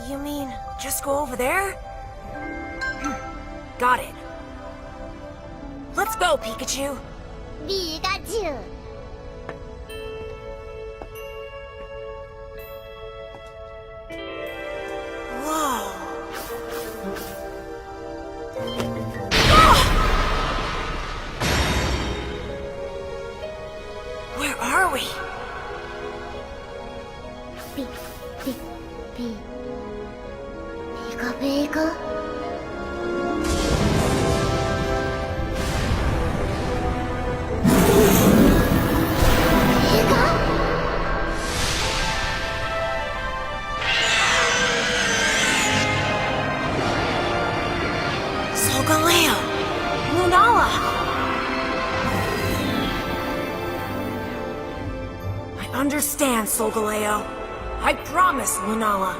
You mean, just go over there? Got it. Let's go, Pikachu. Pikachu. Whoa. Where are we? Pika. Solgaleo! Lunala! I understand, Solgaleo. I promise, Lunala.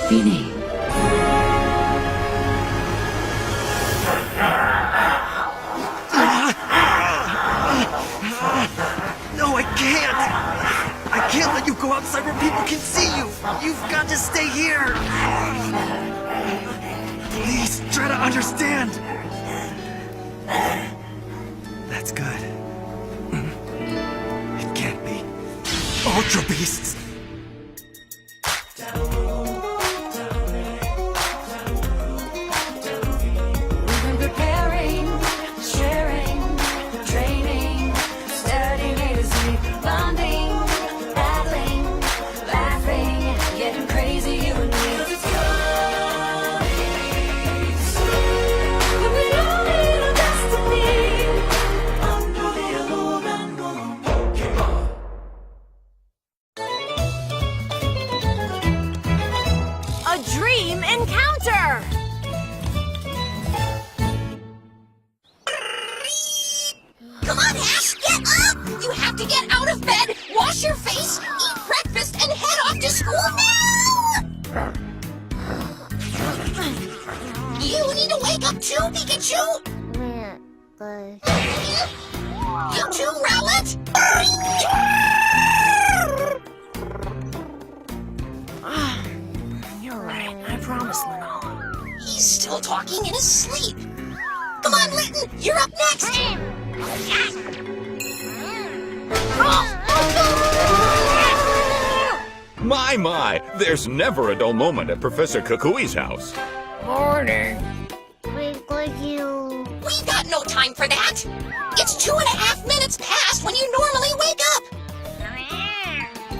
Vinny. No, I can't! I can't let you go outside where people can see you! You've got to stay here! Please, try to understand! That's good. It can't be. Ultra Beasts! A dream encounter! Come on, Ash, get up! You have to get out of bed, wash your face, eat breakfast, and head off to school now! You need to wake up too, Pikachu! You too, Rowlet! You're right, I promise, Lunala. He's still talking in his sleep. Come on, Litten, you're up next! My, there's never a dull moment at Professor Kukui's house. Morning. Pikachu. We've got no time for that! It's 2.5 minutes past when you normally wake up!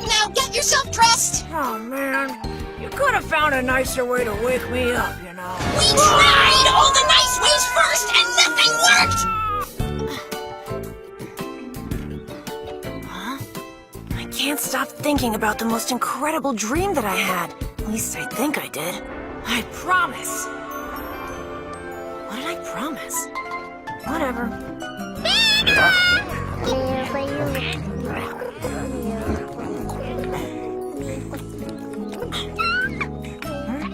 Now get yourself dressed! Oh, man. You could have found a nicer way to wake me up, you know. We tried all the nice ways first and nothing worked! Huh? I can't stop thinking about the most incredible dream that I had. At least I think I did. I promise. What did I promise? Whatever.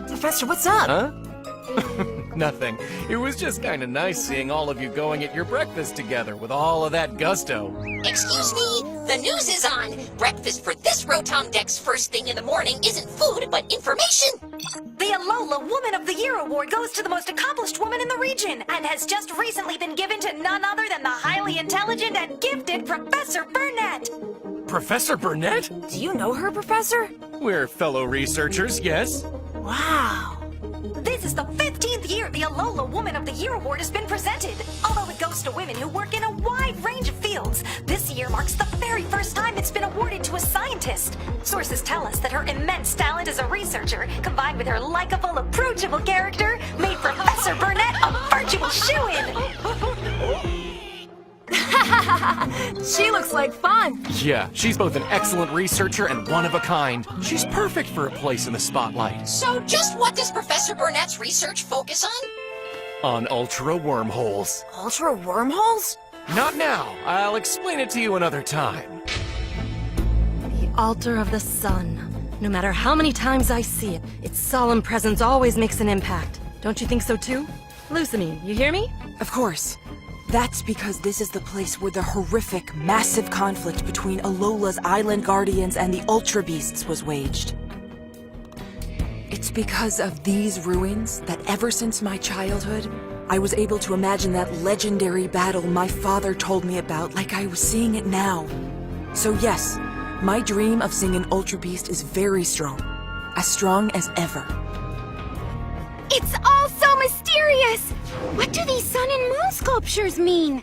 Professor, what's up? Huh? Nothing. It was just kind of nice seeing all of you going at your breakfast together with all of that gusto. Excuse me, the news is on. Breakfast for this Rotom-Dex first thing in the morning isn't food, but information. The Alola Woman of the Year award goes to the most accomplished woman in the region and has just recently been given to none other than the highly intelligent and gifted Professor Burnett. Professor Burnett? Do you know her, Professor? We're fellow researchers, yes? Wow. This is the 15th year the Alola Woman of the Year award has been presented. Although it goes to women who work in a wide range of fields, this year marks the very first time it's been awarded to a scientist. Sources tell us that her immense talent as a researcher, combined with her likable, approachable character, made Professor Burnett a virtual shoo-in. She looks like fun. Yeah, she's both an excellent researcher and one of a kind. She's perfect for a place in the spotlight. So just what does Professor Burnett's research focus on? On ultra wormholes. Ultra wormholes? Not now. I'll explain it to you another time. The altar of the sun. No matter how many times I see it, its solemn presence always makes an impact. Don't you think so too? Lusamine, you hear me? Of course. That's because this is the place where the horrific, massive conflict between Alola's island guardians and the Ultra Beasts was waged. It's because of these ruins that ever since my childhood, I was able to imagine that legendary battle my father told me about like I was seeing it now. So yes, my dream of seeing an Ultra Beast is very strong. As strong as ever. It's all so mysterious! What do these sun and moon sculptures mean?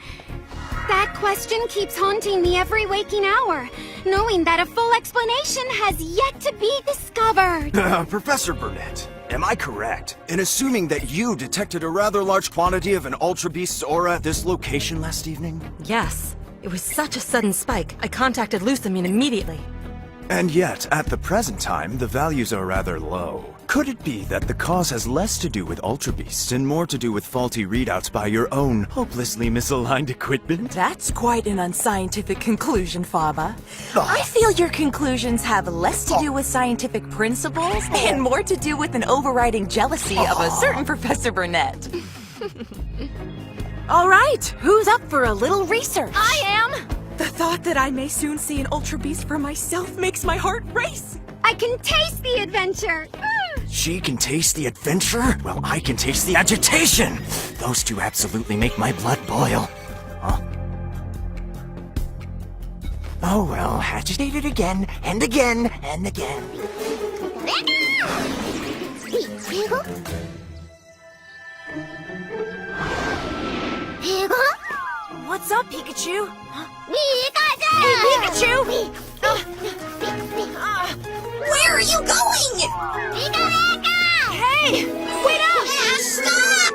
That question keeps haunting me every waking hour, knowing that a full explanation has yet to be discovered. Professor Burnett, am I correct in assuming that you detected a rather large quantity of an Ultra Beast's aura at this location last evening? Yes. It was such a sudden spike, I contacted Lusamine immediately. And yet, at the present time, the values are rather low. Could it be that the cause has less to do with Ultra Beasts and more to do with faulty readouts by your own hopelessly misaligned equipment? That's quite an unscientific conclusion, Faba. I feel your conclusions have less to do with scientific principles and more to do with an overriding jealousy of a certain Professor Burnett. All right, who's up for a little research? I am! The thought that I may soon see an Ultra Beast for myself makes my heart race. I can taste the adventure! She can taste the adventure? Well, I can taste the agitation! Those two absolutely make my blood boil. Huh? Oh well, agitated again, and again, and again. What's up, Pikachu? Pikachu! Where are you going? Hey! Wait up! Ash, stop!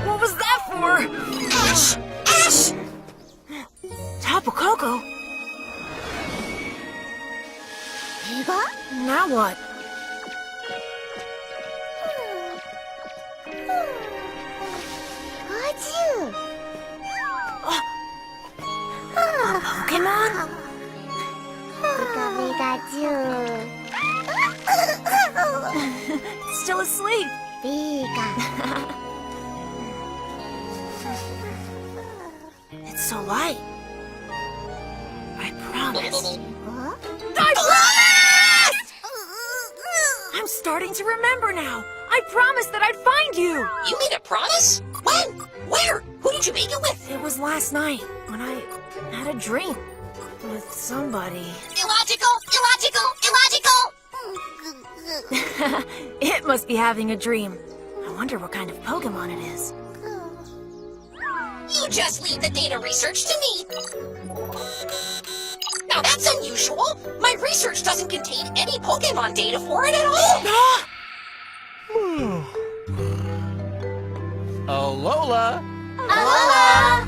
What was that for? Ash! Ash! Tapu Koko? Now what? Pokemon? It's still asleep. It's so light. I promise. I promise! I'm starting to remember now. I promised that I'd find you. You made a promise? When? Where? Who did you make it with? It was last night when I had a dream with somebody. Illogical! It must be having a dream. I wonder what kind of Pokemon it is. You just leave the data research to me. Now that's unusual. My research doesn't contain any Pokemon data for it at all. Alola! Alola!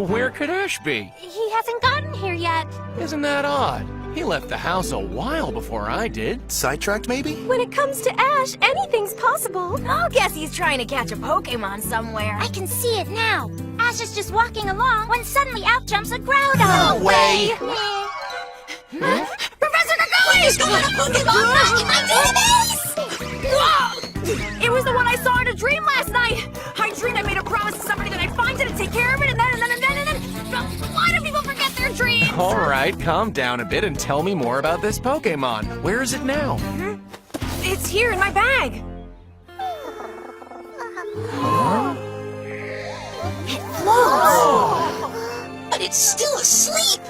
Where could Ash be? He hasn't gotten here yet. Isn't that odd? He left the house a while before I did. Sidetracked, maybe? When it comes to Ash, anything's possible. I'll guess he's trying to catch a Pokemon somewhere. I can see it now. Ash is just walking along when suddenly out jumps a Groudon. No way! Professor Kakaoi! He's got a Pokemon back in my database! Whoa! It was the one I saw in a dream last night. I dreamed I made a promise to somebody that I'd find it and take care of it, and then. Why do people forget their dreams? All right, calm down a bit and tell me more about this Pokemon. Where is it now? It's here in my bag. It floats. But it's still asleep.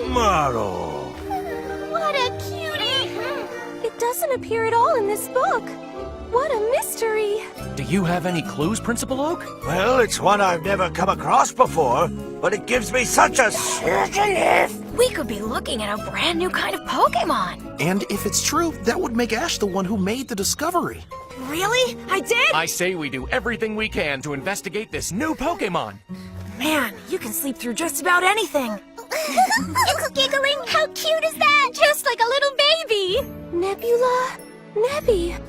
Maro! What a cutie! It doesn't appear at all in this book. What a mystery. Do you have any clues, Principal Oak? Well, it's one I've never come across before, but it gives me such a certain We could be looking at a brand new kind of Pokemon. And if it's true, that would make Ash the one who made the discovery. Really? I did? I say we do everything we can to investigate this new Pokemon. Man, you can sleep through just about anything. It's giggling. How cute is that? Just like a little baby. Nebula. Nebby.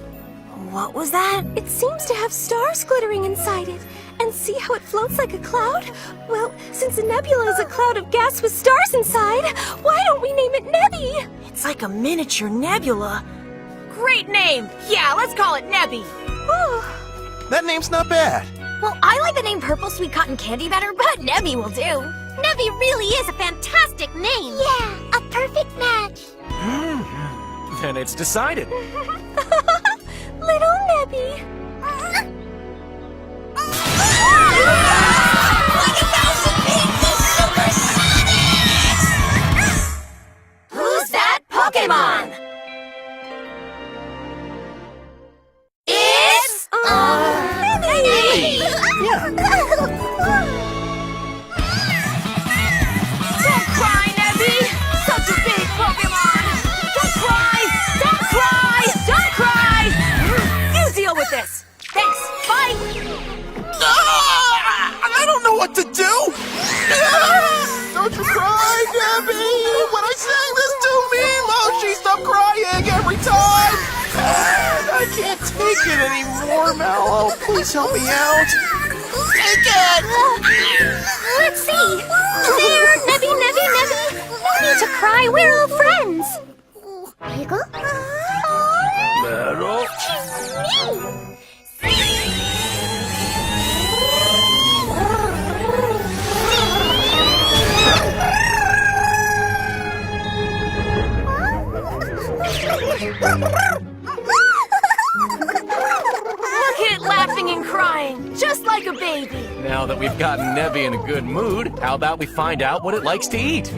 What was that? It seems to have stars glittering inside it. And see how it floats like a cloud? Well, since a nebula is a cloud of gas with stars inside, why don't we name it Nebby? It's like a miniature nebula. Great name! Yeah, let's call it Nebby. Oh, That name's not bad. Well, I like the name Purple Sweet Cotton Candy better, but Nebby will do. Nebby really is a fantastic name. Yeah, a perfect match. Then it's decided. Little Nebby. Who's that Pokemon? It's... Nebby! Don't cry, Nebby! Such a big Pokemon! Don't cry! Don't cry! Don't cry! You deal with this! Thanks, bye! I don't know what to do! Don't you cry, Debbie! When I sang this to me, Moshi stopped crying every time! And I can't take it anymore, Mallow. Please help me out. Take it! Let's see. There, Nebby, Nebby, Nebby. No need to cry. We're all friends. Look at it laughing and crying, just like a baby. Now that we've gotten Nebby in a good mood, how about we find out what it likes to eat?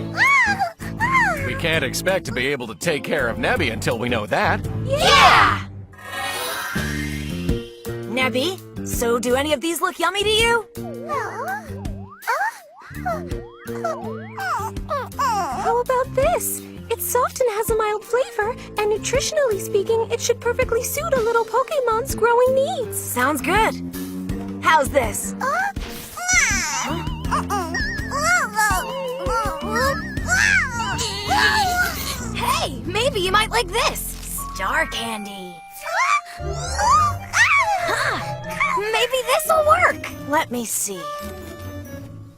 We can't expect to be able to take care of Nebby until we know that. Yeah! Nebby, so do any of these look yummy to you? How about this? It's soft and has a mild flavor, and nutritionally speaking, it should perfectly suit a little Pokemon's growing needs. Sounds good. How's this? Hey, maybe you might like this. Star candy. Huh, maybe this'll work. Let me see.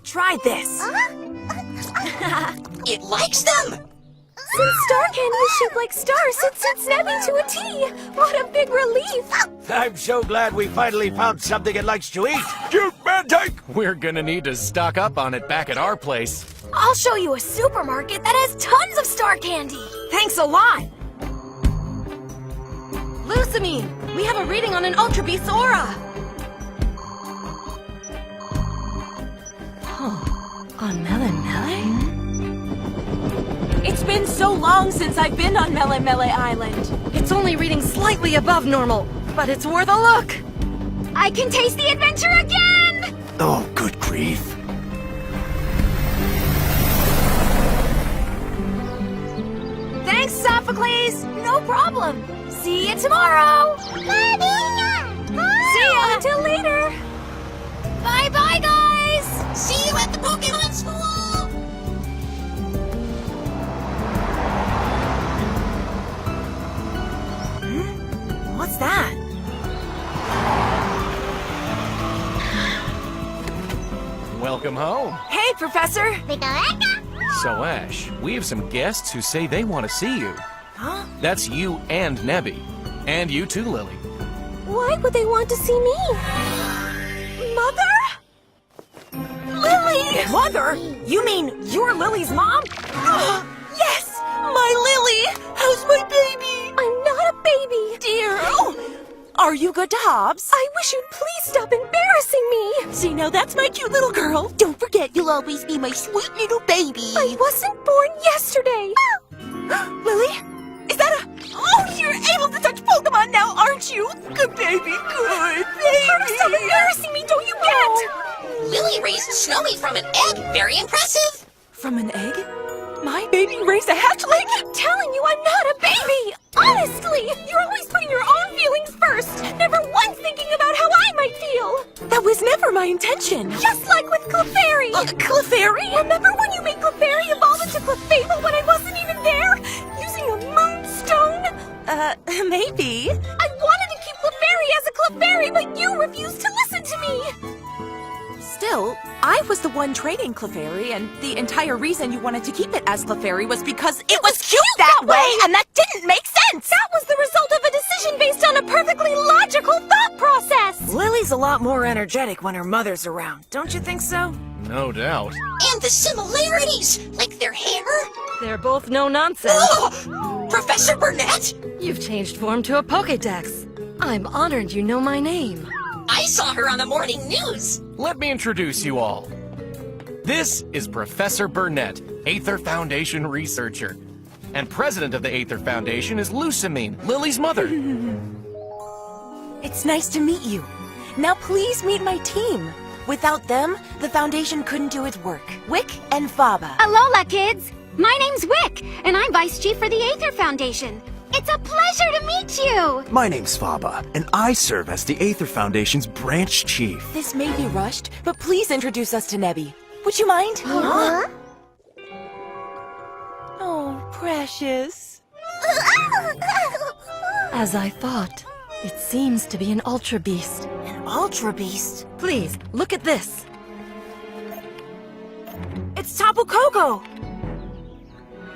Try this. It likes them! Since Star Candy is shaped like stars, it suits Nebby to a T. What a big relief. I'm so glad we finally found something it likes to eat. You Mantic! We're gonna need to stock up on it back at our place. I'll show you a supermarket that has tons of star candy. Thanks a lot. Lusamine, we have a reading on an Ultra Beast's aura. Huh. On Melemele? It's been so long since I've been on Melemele Island. It's only reading slightly above normal, but it's worth a look. I can taste the adventure again! Oh, good grief. Thanks, Sophocles. No problem. See you tomorrow. See ya. Until later. Bye-bye, guys. See you at the Pokemon School! What's that? Welcome home. Hey, Professor. So, Ash, we have some guests who say they want to see you. Huh? That's you and Nebby. And you too, Lily. Why would they want to see me? Mother? Lily! Mother? You mean you're Lily's mom? Yes! My Lily! How's my baby? I'm not a baby. Dear, oh! Are you good to Hobbs? I wish you'd please stop embarrassing me. See, now that's my cute little girl. Don't forget, you'll always be my sweet little baby. I wasn't born yesterday. Lily? Is that a... Oh, you're able to touch Pokemon now, aren't you? Good baby, good baby. Stop embarrassing me, don't you get? Lily raised Snowy from an egg. Very impressive. From an egg? My baby raised a hatchling? I'm telling you, I'm not a baby! Honestly! You're always putting your own feelings first! Never once thinking about how I might feel! That was never my intention. Just like with Clefairy! Clefairy? Remember when you made Clefairy evolve into Clefable when I wasn't even there? Using a moonstone? Maybe. I wanted to keep Clefairy as a Clefairy, but you refused to listen to me! Still, I was the one training Clefairy, and the entire reason you wanted to keep it as Clefairy was because it was cute that way, and that didn't make sense! That was the result of a decision based on a perfectly logical thought process! Lily's a lot more energetic when her mother's around, don't you think so? No doubt. And the similarities, like their hair. They're both no-nonsense. Oh, Professor Burnett? You've changed form to a Pokédex. I'm honored you know my name. I saw her on the morning news. Let me introduce you all. This is Professor Burnett, Aether Foundation researcher. And president of the Aether Foundation is Lusamine, Lily's mother. It's nice to meet you. Now please meet my team. Without them, the Foundation couldn't do its work. Wick and Faba. Alola, kids! My name's Wick, and I'm Vice Chief for the Aether Foundation. It's a pleasure to meet you! My name's Faba, and I serve as the Aether Foundation's branch chief. This may be rushed, but please introduce us to Nebby. Would you mind? Huh? Oh, precious. As I thought, it seems to be an Ultra Beast. An Ultra Beast? Please, look at this. It's Tapu Koko!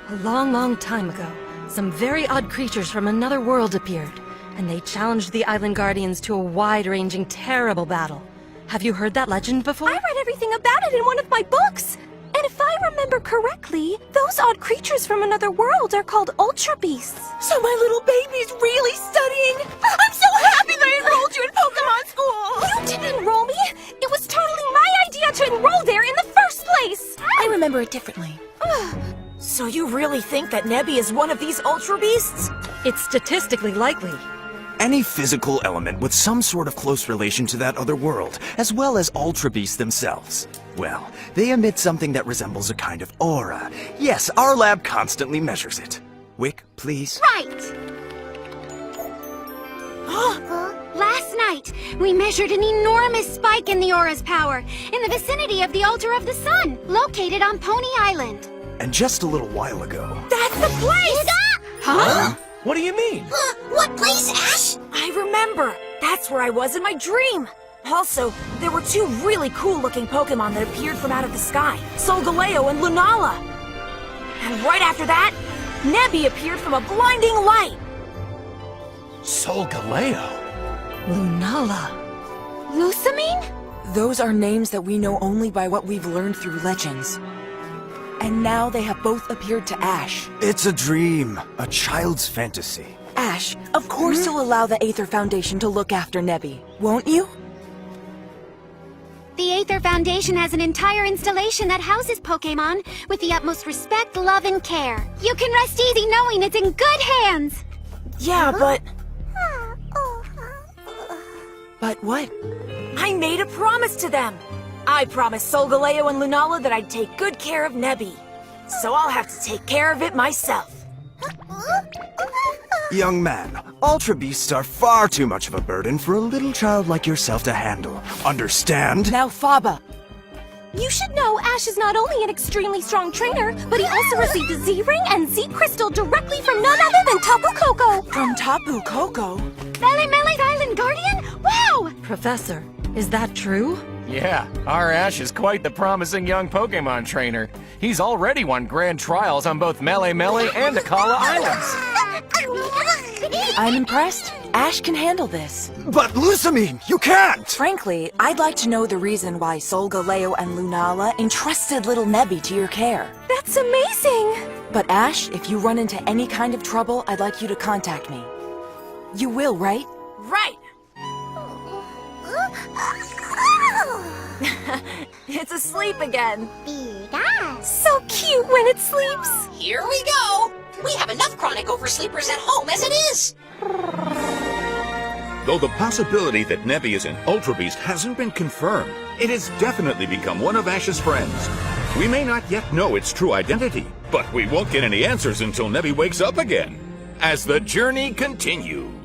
A long time ago, some very odd creatures from another world appeared, and they challenged the Island Guardians to a wide-ranging, terrible battle. Have you heard that legend before? I read everything about it in one of my books! And if I remember correctly, those odd creatures from another world are called Ultra Beasts. So my little baby's really studying? I'm so happy that I enrolled you in Pokemon school! You didn't enroll me! It was totally my idea to enroll there in the first place! I remember it differently. So you really think that Nebby is one of these Ultra Beasts? It's statistically likely. Any physical element with some sort of close relation to that other world, as well as Ultra Beasts themselves. Well, they emit something that resembles a kind of aura. Yes, our lab constantly measures it. Wick, please. Right! Last night, we measured an enormous spike in the aura's power in the vicinity of the Altar of the Sun, located on Pony Island. And just a little while ago... That's the place! Huh? What do you mean? What place, Ash? I remember! That's where I was in my dream! Also, there were two really cool-looking Pokemon that appeared from out of the sky, Solgaleo and Lunala! And right after that, Nebby appeared from a blinding light! Solgaleo? Lunala. Lusamine? Those are names that we know only by what we've learned through legends. And now they have both appeared to Ash. It's a dream, a child's fantasy. Ash, of course you'll allow the Aether Foundation to look after Nebby, won't you? The Aether Foundation has an entire installation that houses Pokémon with the utmost respect, love, and care. You can rest easy knowing it's in good hands! Yeah, but... But what? I made a promise to them! I promised Solgaleo and Lunala that I'd take good care of Nebby. So I'll have to take care of it myself. Young man, Ultra Beasts are far too much of a burden for a little child like yourself to handle. Understand? Now, Faba. You should know Ash is not only an extremely strong trainer, but he also received a Z-Ring and Z-Crystal directly from none other than Tapu Koko! From Tapu Koko? Mele's Island Guardian? Wow! Professor, is that true? Yeah, our Ash is quite the promising young Pokemon trainer. He's already won grand trials on both Mele and Akala Islands. I'm impressed. Ash can handle this. But Lusamine, you can't! Frankly, I'd like to know the reason why Solgaleo and Lunala entrusted little Nebby to your care. That's amazing! But Ash, if you run into any kind of trouble, I'd like you to contact me. You will, right? Right! It's asleep again. So cute when it sleeps! Here we go! We have enough chronic oversleepers at home as it is! Though the possibility that Nebby is an Ultra Beast hasn't been confirmed, it has definitely become one of Ash's friends. We may not yet know its true identity, But we won't get any answers until Nebby wakes up again. As the journey continues.